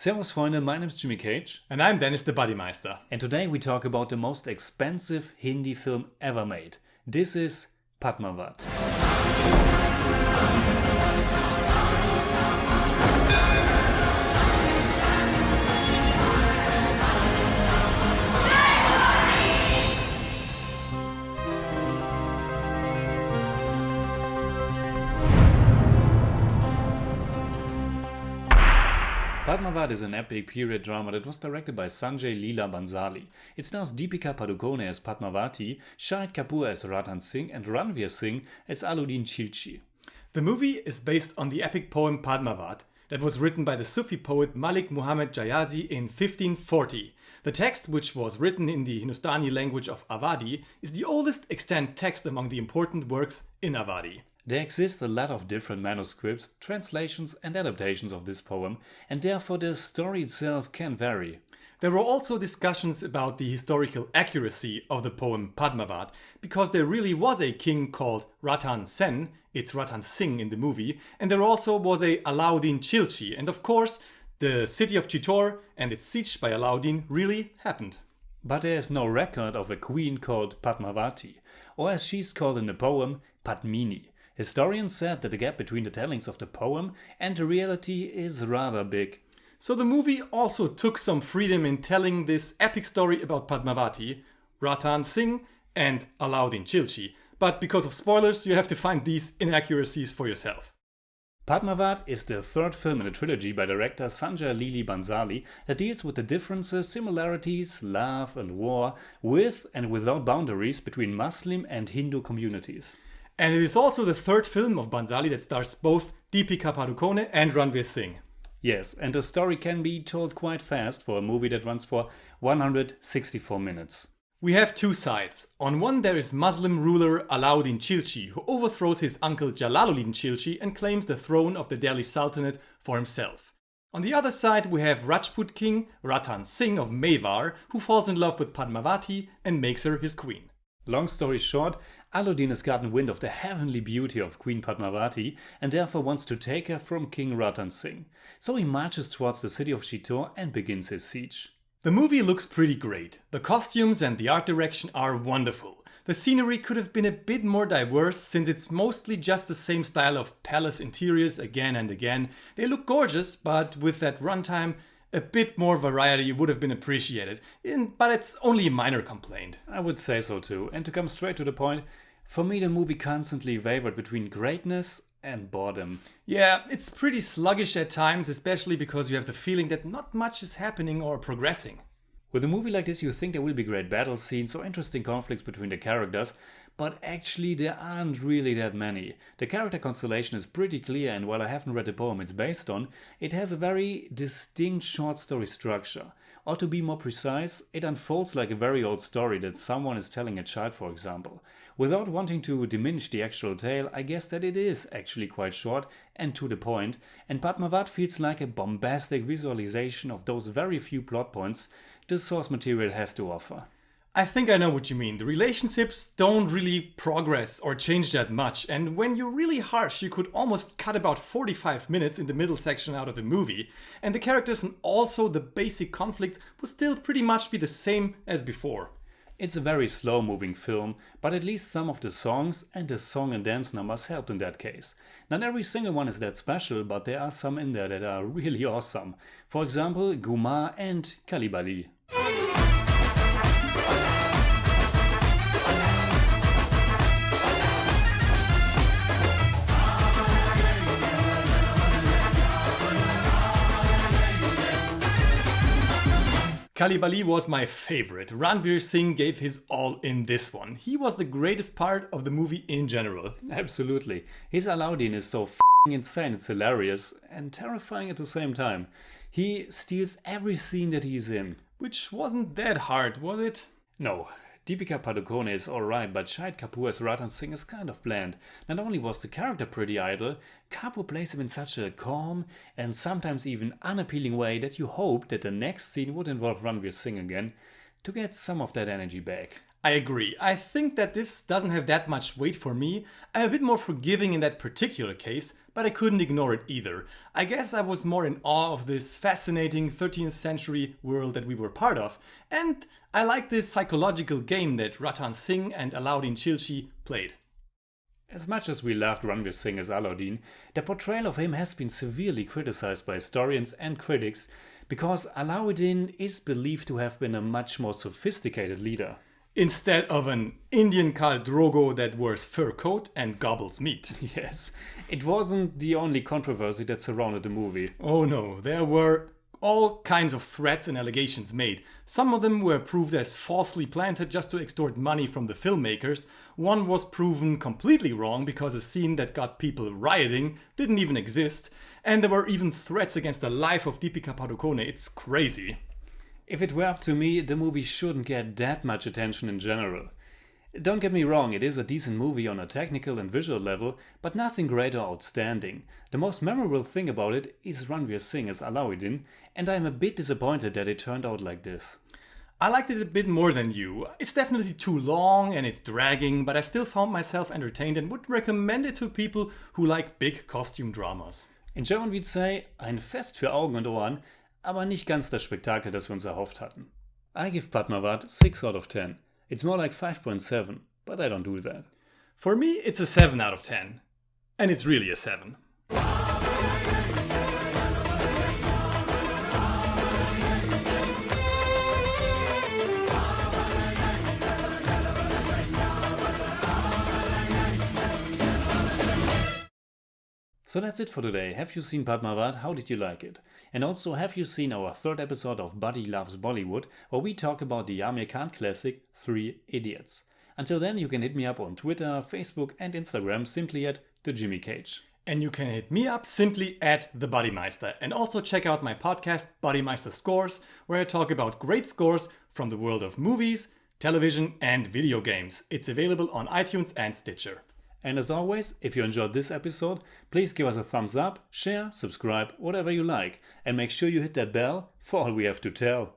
Servus Freunde, my name is Jimmy Cage. And I'm Deniz the Buddymeister. And today we talk about the most expensive Hindi film ever made. This is Padmaavat. Padmaavat is an epic period drama that was directed by Sanjay, Leela, Bhansali. It stars Deepika Padukone as Padmaavati, Shahid Kapoor as Singh and Ranveer Singh as Alauddin Khilji. The movie is based on the epic poem Padmaavat that was written by the Sufi poet Malik Muhammad Jayazi in 1540. The text, which was written in the Hindustani language of Awadhi, is the oldest extant text among the important works in Awadhi. There exist a lot of different manuscripts, translations and adaptations of this poem, and therefore the story itself can vary. There were also discussions about the historical accuracy of the poem Padmaavat, because there really was a king called Ratan Sen, it's Ratan Singh in the movie, and there also was a Alauddin Khilji, and of course, the city of Chittor and its siege by Alauddin really happened. But there is no record of a queen called Padmaavati, or as she's called in the poem, Padmini. Historians said that the gap between the tellings of the poem and the reality is rather big. So the movie also took some freedom in telling this epic story about Padmaavati, Ratan Singh and Alauddin Khilji. But because of spoilers, you have to find these inaccuracies for yourself. Padmaavat is the third film in a trilogy by director Sanjay Lili Bhansali that deals with the differences, similarities, love and war with and without boundaries between Muslim and Hindu communities. And it is also the third film of Bhansali that stars both Deepika Padukone and Ranveer Singh. Yes, and the story can be told quite fast for a movie that runs for 164 minutes. We have two sides. On one there is Muslim ruler Alauddin Khilji, who overthrows his uncle Jalaluddin Khilji and claims the throne of the Delhi Sultanate for himself. On the other side we have Rajput king Ratan Singh of Mewar, who falls in love with Padmaavati and makes her his queen. Long story short, Alauddin has gotten wind of the heavenly beauty of Queen Padmaavati and therefore wants to take her from King Ratan Singh. So he marches towards the city of Chittor and begins his siege. The movie looks pretty great. The costumes and the art direction are wonderful. The scenery could have been a bit more diverse since it's mostly just the same style of palace interiors again and again. They look gorgeous, but with that runtime, a bit more variety would have been appreciated, but it's only a minor complaint. I would say so too, and to come straight to the point, for me the movie constantly wavered between greatness and boredom. Yeah, it's pretty sluggish at times, especially because you have the feeling that not much is happening or progressing. With a movie like this you think there will be great battle scenes or interesting conflicts between the characters, but actually there aren't really that many. The character constellation is pretty clear, and while I haven't read the poem it's based on, it has a very distinct short story structure. Or to be more precise, it unfolds like a very old story that someone is telling a child, for example. Without wanting to diminish the actual tale, I guess that it is actually quite short and to the point, and Padmaavat feels like a bombastic visualization of those very few plot points the source material has to offer. I think I know what you mean. The relationships don't really progress or change that much, and when you're really harsh you could almost cut about 45 minutes in the middle section out of the movie, and the characters and also the basic conflict would still pretty much be the same as before. It's a very slow moving film, but at least some of the songs and the song and dance numbers helped in that case. Not every single one is that special, but there are some in there that are really awesome. For example, Guma and Kalibali. Kalibali was my favorite. Ranveer Singh gave his all in this one. He was the greatest part of the movie in general. Absolutely. His Alauddin is so insane, it's hilarious and terrifying at the same time. He steals every scene that he's in. Which wasn't that hard, was it? No. Deepika Padukone is alright, but Shahid Kapoor as Ratan Singh is kind of bland. Not only was the character pretty idle, Kapoor plays him in such a calm and sometimes even unappealing way that you hope that the next scene would involve Ranveer Singh again to get some of that energy back. I agree. I think that this doesn't have that much weight for me. I'm a bit more forgiving in that particular case, but I couldn't ignore it either. I guess I was more in awe of this fascinating 13th century world that we were part of, and I like this psychological game that Ratan Singh and Alauddin Khilji played. As much as we loved Ranveer Singh as Alauddin, the portrayal of him has been severely criticized by historians and critics because Alauddin is believed to have been a much more sophisticated leader. Instead of an Indian Khal Drogo that wears fur coat and gobbles meat. Yes, it wasn't the only controversy that surrounded the movie. Oh no, there were all kinds of threats and allegations made. Some of them were proved as falsely planted just to extort money from the filmmakers. One was proven completely wrong because a scene that got people rioting didn't even exist. And there were even threats against the life of Deepika Padukone. It's crazy. If it were up to me, the movie shouldn't get that much attention in general. Don't get me wrong, it is a decent movie on a technical and visual level, but nothing great or outstanding. The most memorable thing about it is Ranveer Singh as Alauddin, and I am a bit disappointed that it turned out like this. I liked it a bit more than you. It's definitely too long and it's dragging, but I still found myself entertained and would recommend it to people who like big costume dramas. In German we'd say, ein Fest für Augen und Ohren, aber nicht ganz das Spektakel, das wir uns erhofft hatten. I give Padmaavat 6 out of 10. It's more like 5.7, but I don't do that. For me, it's a 7 out of 10. And it's really a 7. So that's it for today. Have you seen Padmaavat? How did you like it? And also, have you seen our third episode of Buddy Loves Bollywood, where we talk about the Amir Khan classic 3 Idiots? Until then, you can hit me up on Twitter, Facebook and Instagram simply at The Jimmy Cage. And you can hit me up simply at the Buddymeister. And also check out my podcast, Buddymeister Scores, where I talk about great scores from the world of movies, television and video games. It's available on iTunes and Stitcher. And as always, if you enjoyed this episode, please give us a thumbs up, share, subscribe, whatever you like. And make sure you hit that bell for all we have to tell.